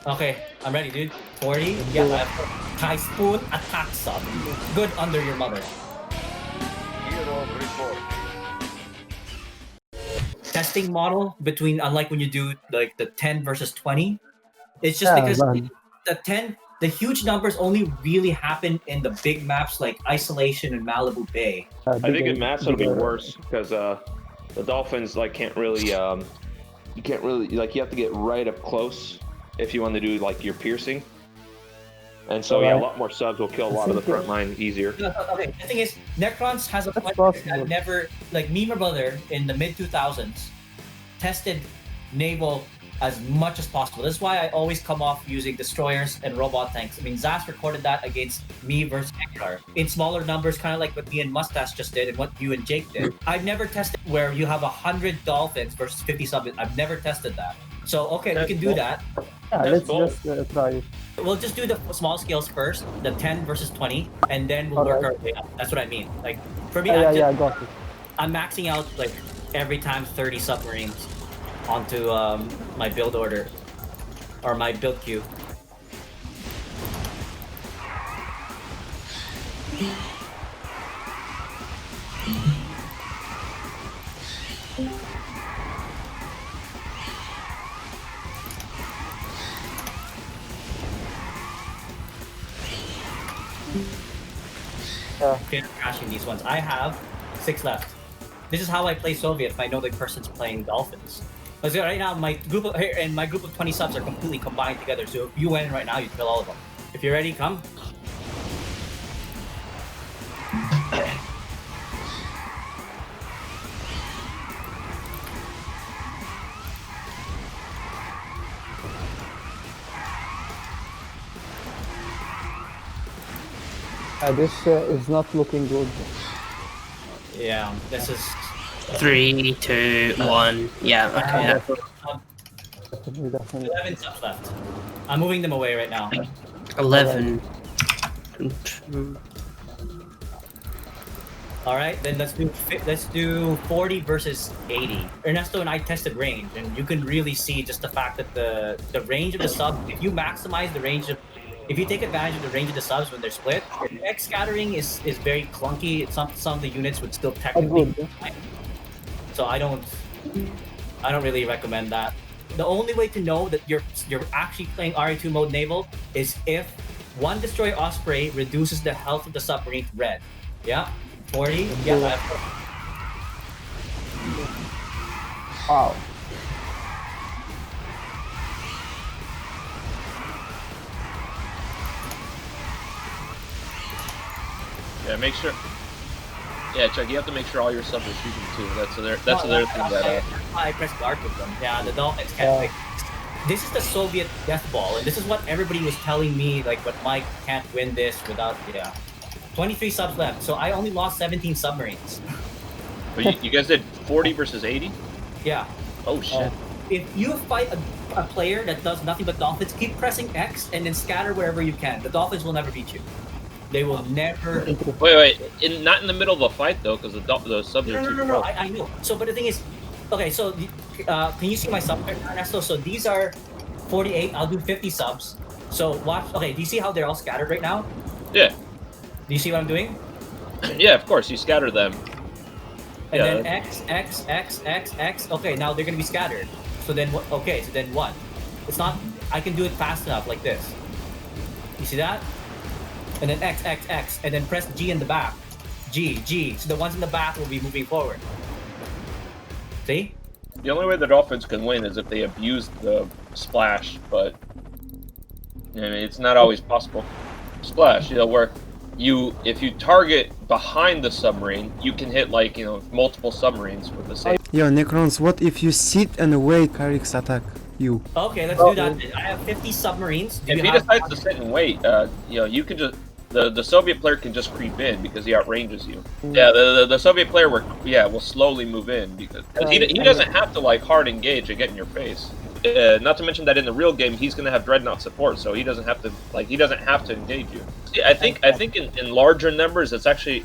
Okay, I'm ready, dude. 40. Yeah, I have high spoon attack sub. Good under your mother. Hero report. Testing model between, unlike when you do like the 10 versus 20, it's just because the 10, the huge numbers only really happen in the big maps like Isolation and Malibu Bay. I think in mass it'll be worse because the Dolphins like can't really you can't really like you have to get right up close if you want to do like your piercing. And so yeah, a lot more subs will kill a lot of the front line easier. Okay, the thing is, Necrons has a point that never, like me and my brother in the mid 2000s, tested naval as much as possible. That's why I always come off using destroyers and robot tanks. I mean, Zas recorded that against me versus Ekar in smaller numbers, kind of like what me and Mustache just did and what you and Jake did. I've never tested where you have 100 Dolphins versus 50 subs. I've never tested that. So okay, we can do that. Yeah, let's just try it. We'll just do the small scales first, the 10 versus 20, and then we'll work our way up. That's what I mean. Like for me, I got it. I'm maxing out like every time 30 submarines onto my build order or my build queue. Okay, I'm crashing these ones. I have 6 left. This is how I play Soviet if I know the person's playing Dolphins. But right now, my group of 20 subs are completely combined together. So if you win right now, you kill all of them. If you're ready, come. This is not looking good. Yeah, this is 3, 2, 1. Yeah, okay. Yeah. Definitely. 11 subs left. I'm moving them away right now. 11. All right, then let's do 40 versus 80. Ernesto and I tested range, and you can really see just the fact that the range of the sub. If you maximize the range of, if you take advantage of the range of the subs when they're split, X scattering is very clunky. Some of the units would still technically. So I don't really recommend that. The only way to know that you're actually playing RE2 mode naval is if one destroy Osprey reduces the health of the submarine to red. Yeah, 40. Yeah. Wow. Yeah, make sure. Yeah, Chuck, you have to make sure all your subs are shooting too. That's another thing that. I press guard with them. Yeah, the Dolphins can't. Like, this is the Soviet death ball, and this is what everybody was telling me. Like, but Mike can't win this without. Yeah, 23 subs left, so I only lost 17 submarines. But you guys did 40 versus 80. Yeah. Oh shit. If you fight a player that does nothing but Dolphins, keep pressing X and then scatter wherever you can. The Dolphins will never beat you. They will never. Wait, not in the middle of a fight though, because the subs are too No. I know. So, but the thing is, okay. So, can you see my sub, Ernesto? So these are 48. I'll do 50 subs. So watch. Okay, do you see how they're all scattered right now? Yeah. Do you see what I'm doing? Yeah, of course. You scatter them. And then X. Okay, now they're gonna be scattered. So then what? Okay, so then what? It's not. I can do it fast enough like this. You see that? And then X, and then press G in the back. G. So the ones in the back will be moving forward. See? The only way the Dolphins can win is if they abuse the splash, but I mean, it's not always possible. Splash, where if you target behind the submarine, you can hit like multiple submarines with the same. Yo, Necrons, what if you sit and wait Kireeek's attack you? Okay, let's do that. I have 50 submarines. If he decides to sit and wait, you can just the Soviet player can just creep in because he outranges you. Yeah, the Soviet player will slowly move in because he doesn't have to like hard engage and get in your face. Not to mention that in the real game he's gonna have Dreadnought support, so he doesn't have to engage you. Yeah, I think in larger numbers it actually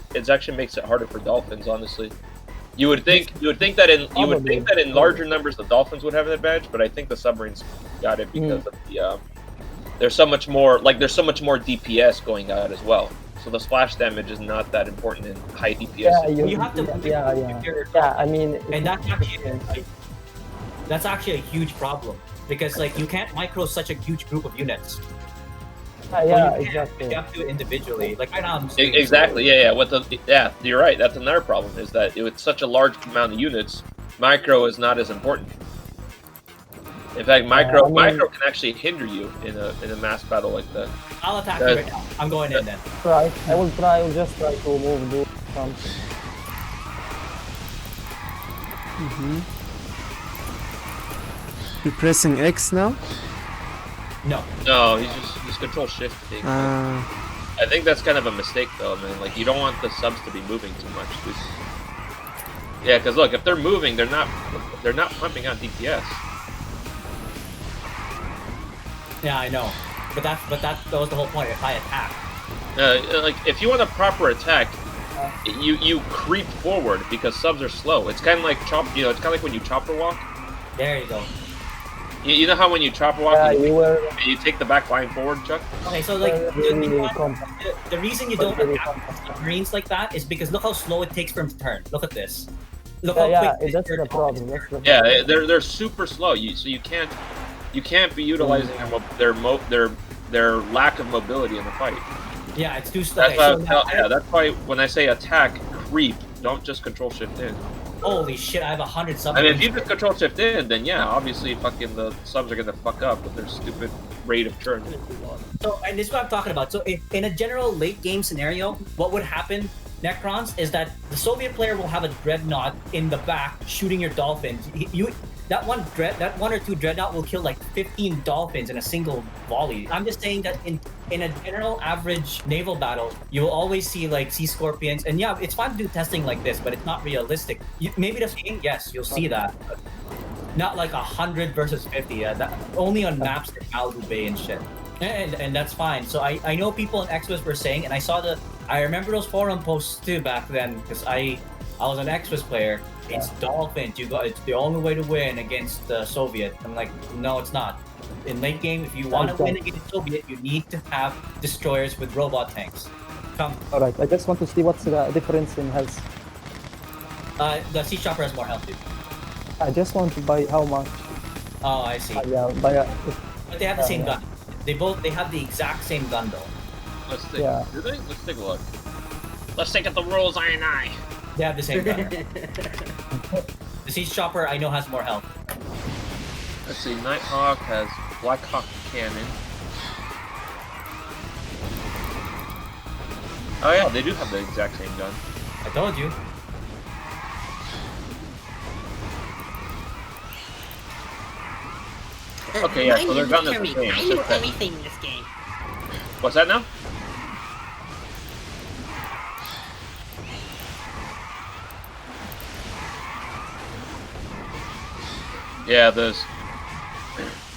makes it harder for Dolphins. Honestly, you would think that in larger numbers the Dolphins would have an advantage, but I think the submarines got it because of there's so much more DPS going out as well. So the splash damage is not that important in high DPS. Yeah, You have to I mean, and that's actually a huge problem because like you can't micro such a huge group of units. exactly. You have to do it individually. Like right now, I'm Exactly. Yeah. You're right. That's another problem. Is that with such a large amount of units, micro is not as important. In fact, micro can actually hinder you in a mass battle like that. I'll attack you right now. I'm going in then. Right. I will just try to move, do something. You're pressing X now? No, he's control shift thing. I think that's kind of a mistake though, man. Like you don't want the subs to be moving too much. Yeah, because look, if they're moving, they're not pumping out DPS. Yeah, I know. But that was the whole point. If I attack. Like if you want a proper attack, you creep forward because subs are slow. It's kind of like it's kind of like when you chopper walk. There you go. You know how when you chopper walk, you take the back line forward, Chuck? Okay, so like the reason you don't attack submarines like that is because look how slow it takes for them to turn. Look at this. Look how quick. That's the problem. Yeah, they're super slow. So you can't be utilizing their lack of mobility in the fight. Yeah, it's too slow. That's why when I say attack, creep, don't just control shift in. Holy shit, I have 100 submarines. I mean, if you just control shift in, then yeah, obviously fucking the subs are gonna fuck up with their stupid rate of turn. So, and this is what I'm talking about. So, in a general late game scenario, what would happen, Necrons, is that the Soviet player will have a dreadnought in the back shooting your Dolphins. That one or two dreadnought will kill like 15 Dolphins in a single volley. I'm just saying that in a general average naval battle, you will always see like sea scorpions. And yeah, it's fun to do testing like this, but it's not realistic. Maybe the game, yes, you'll see that. But not like 100 versus 50. Only on maps like Malibu Bay and shit. And that's fine. So I know people in Xmas were saying, and I remember those forum posts too back then because I was an Xmas player. It's Dolphins. It's the only way to win against the Soviet. I'm like, no, it's not. In late game, if you want to win against Soviet, you need to have destroyers with robot tanks. Come. All right. I just want to see what's the difference in health. The Sea Chopper has more health, dude. I just want to buy how much. Oh, I see. But they have the same gun. They have the exact same gun though. Let's take. Do they? Let's take a look. Let's take at the rules, I and I. They have the same gun. The Siege Chopper I know has more health. Let's see, Nighthawk has Black Hawk Cannon. Oh yeah, they do have the exact same gun. I told you. Okay, yeah, so their gun is the same. I know everything in this game. What's that now? Yeah, the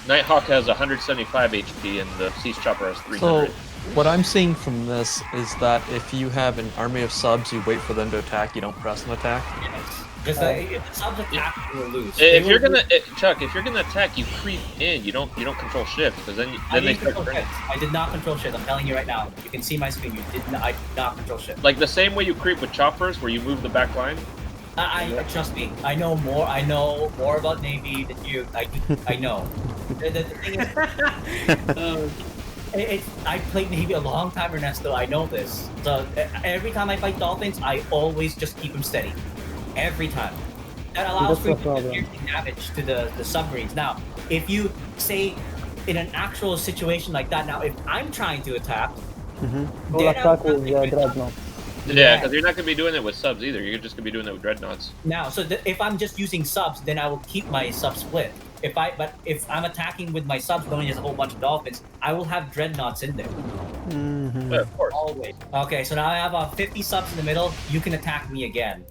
Nighthawk has 175 HP and the Siege Chopper has 300. So, what I'm seeing from this is that if you have an army of subs, you wait for them to attack, you don't press an attack. Yes. Because if the subs attack, you will lose. Chuck, if you're gonna attack, you creep in. You don't control shift because then they start turning. I did not control shift. I'm telling you right now. You can see my screen. I did not control shift. Like the same way you creep with choppers, where you move the back line. Trust me. I know more about Navy than you. I know. The thing is, I played Navy a long time, Ernesto. I know this. So every time I fight Dolphins, I always just keep them steady. Every time. That allows for damage to the submarines. Now, if you say in an actual situation like that, now if I'm trying to attack, then attack with dreadnought. Yeah, because you're not going to be doing it with subs either. You're just going to be doing it with dreadnoughts. Now, so if I'm just using subs, then I will keep my sub split. But if I'm attacking with my subs, knowing there's a whole bunch of Dolphins, I will have dreadnoughts in there. Yeah, of course. Always. Okay, so now I have 50 subs in the middle. You can attack me again.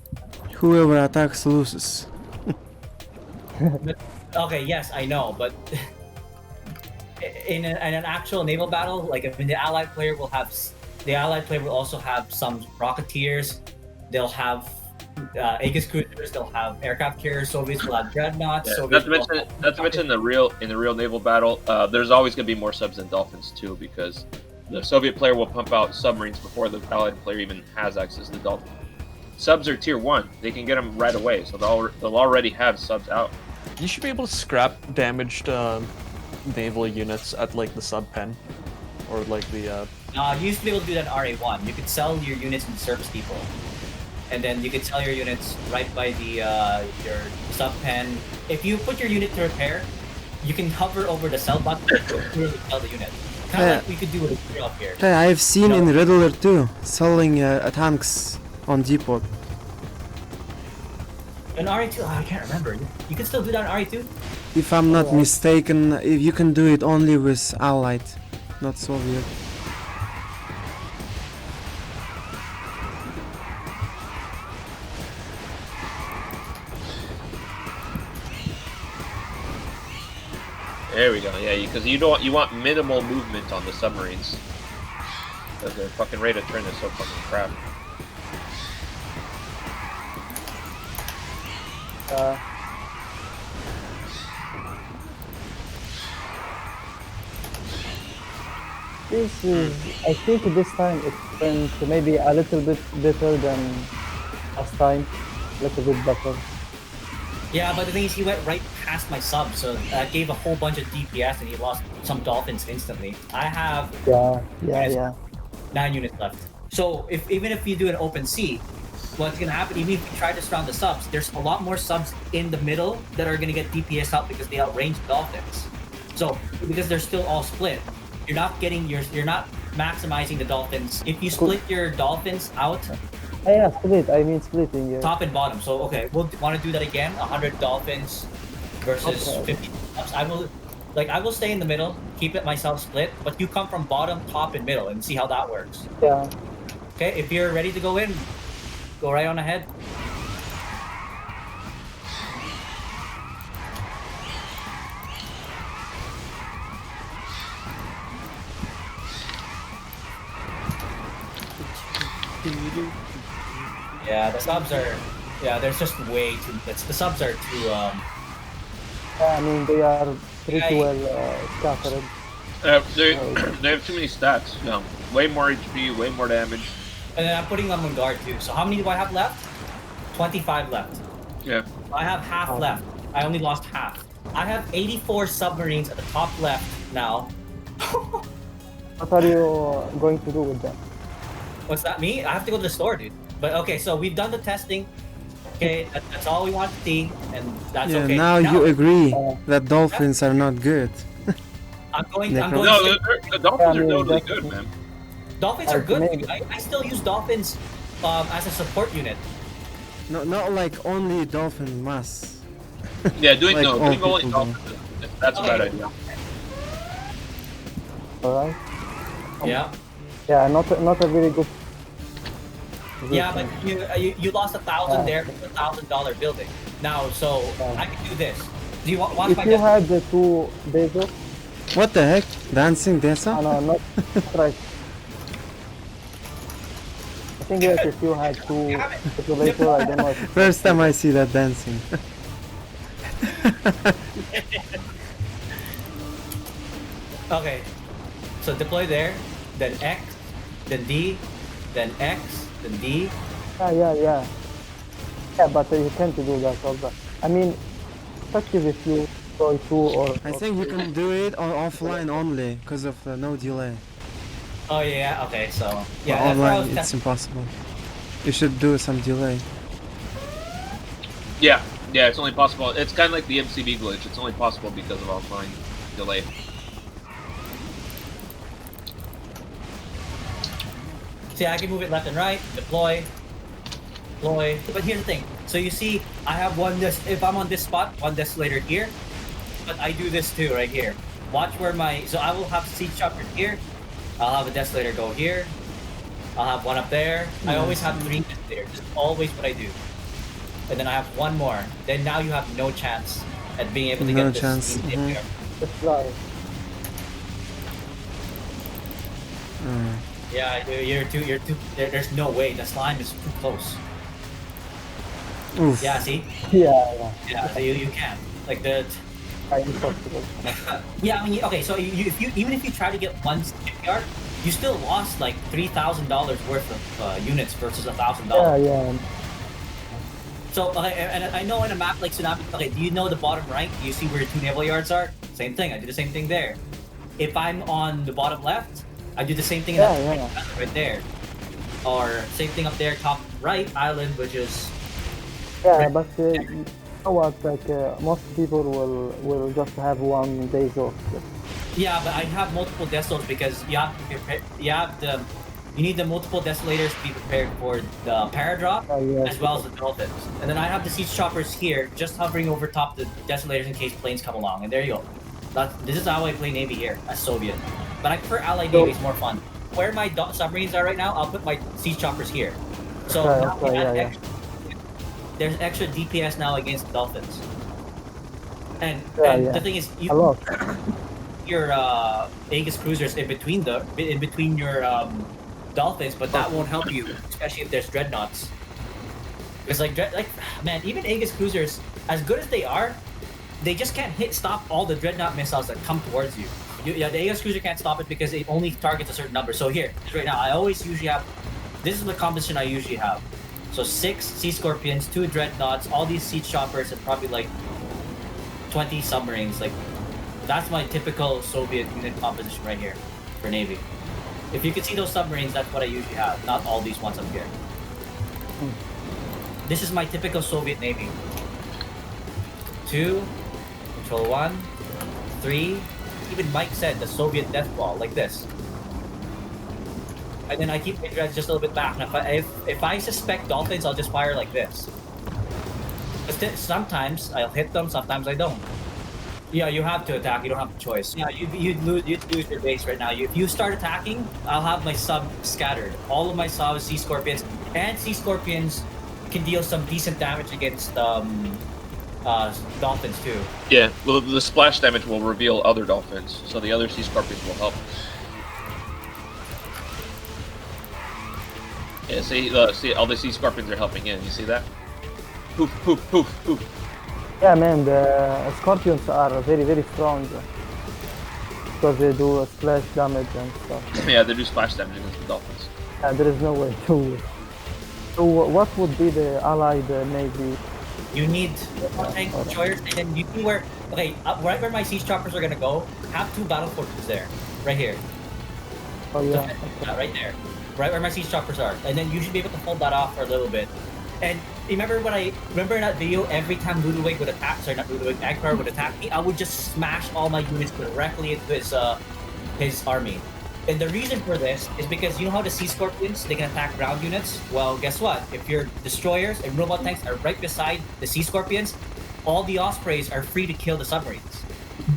Whoever attacks loses. Okay, yes, I know, but in an actual naval battle, like if the allied player will also have some Rocketeers. They'll have Aegis cruisers, they'll have aircraft carriers. Soviets will have dreadnoughts. Yeah, Soviets not to mention in the real naval battle, there's always going to be more subs than Dolphins too, because the Soviet player will pump out submarines before the Allied player even has access to the Dolphin. Subs are tier 1; they can get them right away, so they'll already have subs out. You should be able to scrap damaged naval units at like the sub pen, or like the. You used to be able to do that in RA1. You could sell your units in Service Depot, and then you could sell your units right by the your sub pen. If you put your unit to repair, you can hover over the sell button to really sell the unit. Kind of like we could do with the up here. Hey, I've seen in Riddler too, selling tanks on depot. In RA2, I can't remember. You can still do that in RA2? If I'm not mistaken, if you can do it only with Allied, not Soviet. There we go. Yeah, because you want minimal movement on the submarines. Because their fucking rate of turn is so fucking crap. This is, I think this time it went maybe a little bit better than last time. A little bit better. Yeah, but the thing is, he went right past my sub, so that gave a whole bunch of DPS and he lost some Dolphins instantly. I have Yeah. 9 units left. So even if you do an open sea, what's gonna happen, even if you try to surround the subs, there's a lot more subs in the middle that are gonna get DPS out because they outrange the Dolphins. So because they're still all split, you're not maximizing the Dolphins. If you split your Dolphins out, Yeah, split. I mean splitting. Yeah. top and bottom. So okay, we'll want to do that again. 100 Dolphins versus 50 subs. I will stay in the middle, keep it myself split, but you come from bottom, top, and middle, and see how that works. Yeah. Okay, if you're ready to go in, go right on ahead. Yeah, the subs are. Yeah, there's just way too. The subs are too. Yeah, I mean they are pretty well scattered. They have too many stats. Yeah. Way more HP, way more damage. And then I'm putting them on guard too. So how many do I have left? 25 left. Yeah. I have half left. I only lost half. I have 84 submarines at the top left now. What are you going to do with them? What's that, me? I have to go to the store, dude. But okay, so we've done the testing. Okay, that's all we want to see, and that's Yeah, okay. now you agree that Dolphins are not good. I'm going. No, the Dolphins are totally good, man. Dolphins are good. Dude. I still use Dolphins as a support unit. No, not like only Dolphin mass. Yeah, doing Like all doing only people do. Dolphins. That's a bad idea. Alright. Yeah. Yeah, not a very good. Yeah, but you lost 1,000 there for $1,000 building. Now, so I can do this. Do you want If my you had the two Bezo, What the heck? Dancing Desa? no, not right. I think yes, if you had two Bezo, I don't know. First time I see that dancing. Okay, so deploy there, then X, then D, then X, then D. Yeah, but you can't do that also. I mean, effective if you deploy two or. I think you can do it on offline only because of no delay. Oh yeah, okay, so But yeah, that's what I was online it's testing. impossible. You should do some delay. Yeah, it's only possible. It's kind of like the MCB glitch. It's only possible because of offline delay. See, I can move it left and right, deploy. But here's the thing. So you see, I have if I'm on this spot, one desolator here, but I do this too right here. Watch where so I will have siege chopper here. I'll have a desolator go here. I'll have one up there. I always have 3 there. Just always what I do. And then I have one more. Then now you have no chance at being able to No get this. chance, in there. That's right. Yeah, you're too. There's no way. The slime is too close. Oof. Yeah, see? Yeah. Yeah, so you can. Like the Impossible. yeah, I mean, okay, so if you even if you try to get one shipyard, you still lost like $3,000 worth of units versus $1,000. Yeah. So and I know in a map like Tsunami, okay, do you know the bottom right? Do you see where your 2 naval yards are? Same thing. I do the same thing there. If I'm on the bottom left, I do the same thing in that right there. Or same thing up there, top right island, which is Yeah, but you know what? Like most people will just have 1 day off. yeah, but I have multiple desols because you have to be prepared, you need the multiple desolators to be prepared for the paradrop Yeah. as well as the dolphins. And then I have the siege choppers here, just hovering over top the desolators in case planes come along. And there you go. This is how I play Navy here as Soviet. But I prefer Allied Navy, it's more fun. Where my submarines are right now, I'll put my siege choppers here. So now we add there's extra DPS now against the Dolphins. And the thing is, you your Aegis cruisers in between your Dolphins, but that won't help you, especially if there's dreadnoughts. It's like man, even Aegis cruisers, as good as they are, they just can't stop all the dreadnought missiles that come towards you. Yeah, the Aegis cruiser can't stop it because it only targets a certain number. So here, right now, I always usually have. This is the composition I usually have. So 6 Sea Scorpions, 2 Dreadnoughts, all these siege choppers, and probably like 20 submarines. Like that's my typical Soviet unit composition right here for Navy. If you can see those submarines, that's what I usually have. Not all these ones up here. This is my typical Soviet Navy. 2, control 1, 3. Even Mike said the Soviet death ball, like this. And then I keep my dreads just a little bit back. Now if I suspect dolphins, I'll just fire like this. But sometimes I'll hit them, sometimes I don't. Yeah, you have to attack. You don't have a choice. Yeah, you'd lose your base right now. If you start attacking, I'll have my sub scattered. All of my subs, Sea Scorpions, and Sea Scorpions can deal some decent damage against dolphins too. Yeah, well, the splash damage will reveal other dolphins, so the other Sea Scorpions will help. Yeah, see, all the Sea Scorpions are helping in. You see that? Poof, poof, poof, poof. Yeah, man, the Scorpions are very, very strong because they do splash damage and stuff. Yeah, they do splash damage against the dolphins. Yeah, there is no way to. So, what would be the Allied Navy? You need tank destroyers, and then you see where. Okay, right where my siege choppers are gonna go. Have 2 battle forces there, right here. Oh yeah. Right there, right where my siege choppers are, and then you should be able to hold that off for a little bit. And remember in that video, every time Ludwig would attack, sorry, not Ludwig, Agpar would attack me, I would just smash all my units directly into his army. And the reason for this is because you know how the Sea Scorpions, they can attack ground units? Well, guess what? If your destroyers and robot tanks are right beside the Sea Scorpions, all the Ospreys are free to kill the submarines.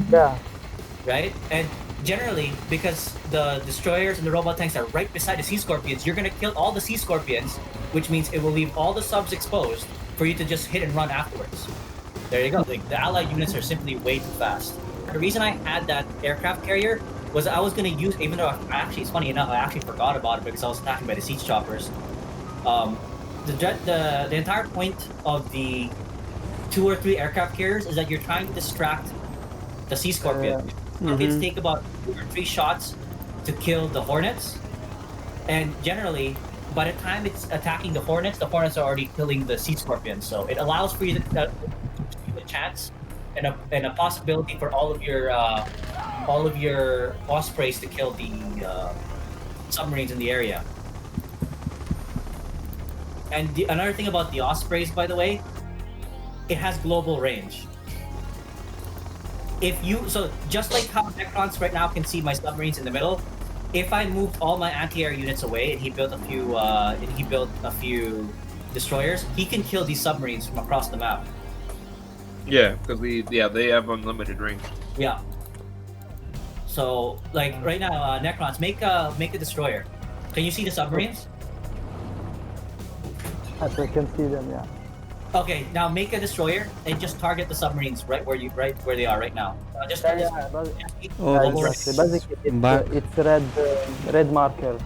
Yeah. Right? And generally, because the destroyers and the robot tanks are right beside the Sea Scorpions, you're gonna kill all the Sea Scorpions, which means it will leave all the subs exposed for you to just hit and run afterwards. There you go. Like, the allied units are simply way too fast. The reason I had that aircraft carrier was I was gonna use, even though it's funny enough, I actually forgot about it because I was attacking by the siege choppers. The entire point of the 2 or 3 aircraft carriers is that you're trying to distract the Sea Scorpion. It's take about 2 or 3 shots to kill the Hornets, and generally, by the time it's attacking the Hornets are already killing the Sea Scorpions. So it allows for you to give a chance and a possibility for all of your Ospreys to kill the submarines in the area. And another thing about the Ospreys, by the way, it has global range. So just like how Necrons right now can see my submarines in the middle, if I moved all my anti-air units away and he built a few destroyers, he can kill these submarines from across the map. Yeah, because they have unlimited range. Yeah. So like right now, Necrons, make a destroyer. Can you see the submarines? Yes, I can see them. Yeah. Okay, now make a destroyer and just target the submarines right where they are right now. Just Exactly. Basically, it's red marker.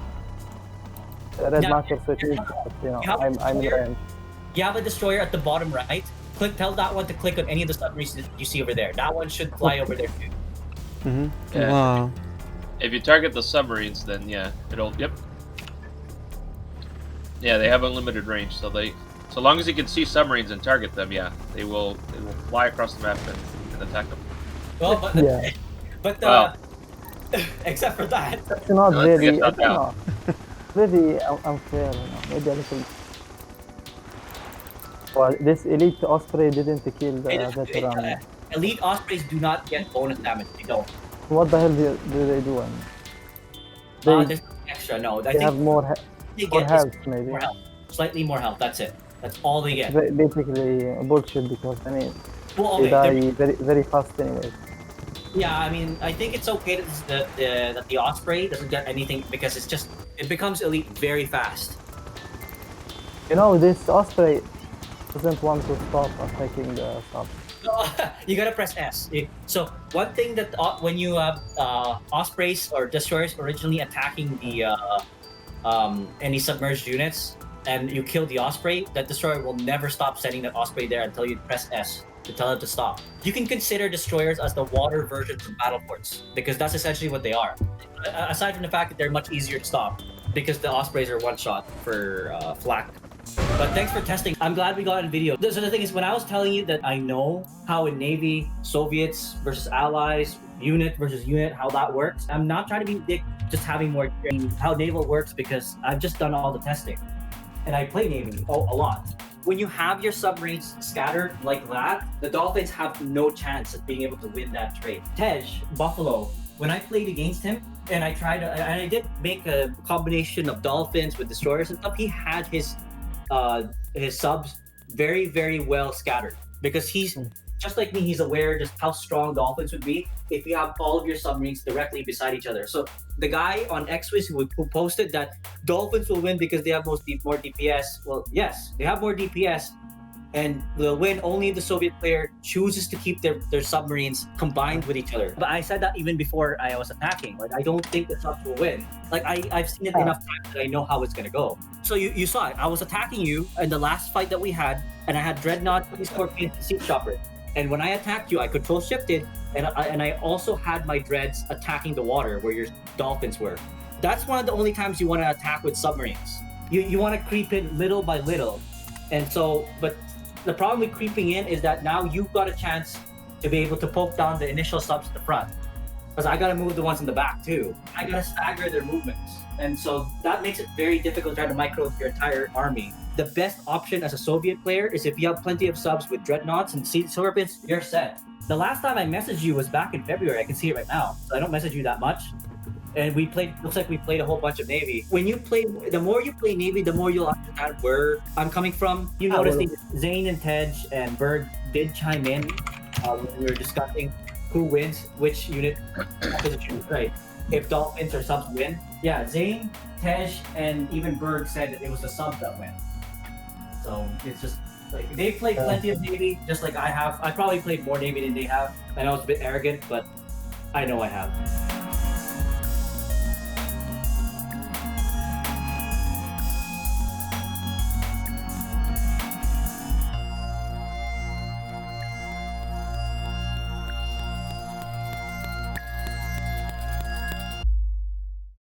Red marker, so it means that, I'm in range. You have a destroyer at the bottom right. Tell that one to click on any of the submarines that you see over there. That one should fly over there too. Mm-hmm. Yeah. Wow. If you target the submarines, then yeah, it'll. Yep. Yeah, they have unlimited range, so so long as you can see submarines and target them, yeah, they will fly across the map and attack them. Well, but Yeah. but Wow. except for that. It's not No, let's very, get I that don't down. know, very unfair, you know, maybe a little. Well, this elite Osprey didn't kill the veteran. Elite Ospreys do not get bonus damage. They don't. What the hell do they do? And they, There's extra. No, I they think have more, they more get health, is maybe. more health. Slightly more health. That's it. That's all they get. Basically bullshit because I mean Well, they okay, die very very fast anyway. yeah, I mean, I think it's okay that the Osprey doesn't get anything because it becomes elite very fast. You know, this Osprey doesn't want to stop attacking the sub. You gotta press S. So one thing that when you have Ospreys or destroyers originally attacking the any submerged units and you kill the Osprey, that destroyer will never stop sending that Osprey there until you press S to tell it to stop. You can consider destroyers as the water versions of battle forts because that's essentially what they are. Aside from the fact that they're much easier to stop because the Ospreys are one shot for flak. But thanks for testing. I'm glad we got in video. So the thing is, when I was telling you that I know how in Navy, Soviets versus Allies, unit versus unit, how that works, I'm not trying to be dick, just having more how naval works because I've just done all the testing. And I play Navy a lot. When you have your submarines scattered like that, the Dolphins have no chance of being able to win that trade. Tej, Buffalo, when I played against him, and I did make a combination of Dolphins with destroyers and stuff, he had his subs very, very well scattered because he's just like me. He's aware just how strong Dolphins would be if you have all of your submarines directly beside each other. So the guy on XWIZ who posted that Dolphins will win because they have more DPS. Well, yes, they have more DPS, and they'll win only if the Soviet player chooses to keep their submarines combined with each other. But I said that even before I was attacking. Like, I don't think the subs will win. Like, I've seen it enough times that I know how it's gonna go. So you saw it. I was attacking you in the last fight that we had, and I had Dreadnought, Scorpion, Sea Chopper. And when I attacked you, I control shifted, and I also had my dreads attacking the water where your Dolphins were. That's one of the only times you want to attack with submarines. You want to creep in little by little, and so but. The problem with creeping in is that now you've got a chance to be able to poke down the initial subs at the front. Because I gotta move the ones in the back too. I gotta stagger their movements. And so that makes it very difficult trying to micro your entire army. The best option as a Soviet player is if you have plenty of subs with Dreadnoughts and Sea Scorpions, you're set. The last time I messaged you was back in February. I can see it right now. So I don't message you that much. And looks like we played a whole bunch of Navy. When you play, the more you play Navy, the more you'll understand where I'm coming from. You notice Zane and Tej and Berg did chime in when we were discussing who wins, which unit, right? If Dolphins or subs win. Yeah, Zane, Tej, and even Berg said that it was the subs that win. So it's just like, they played plenty of Navy, just like I have. I probably played more Navy than they have. I know it's a bit arrogant, but I know I have.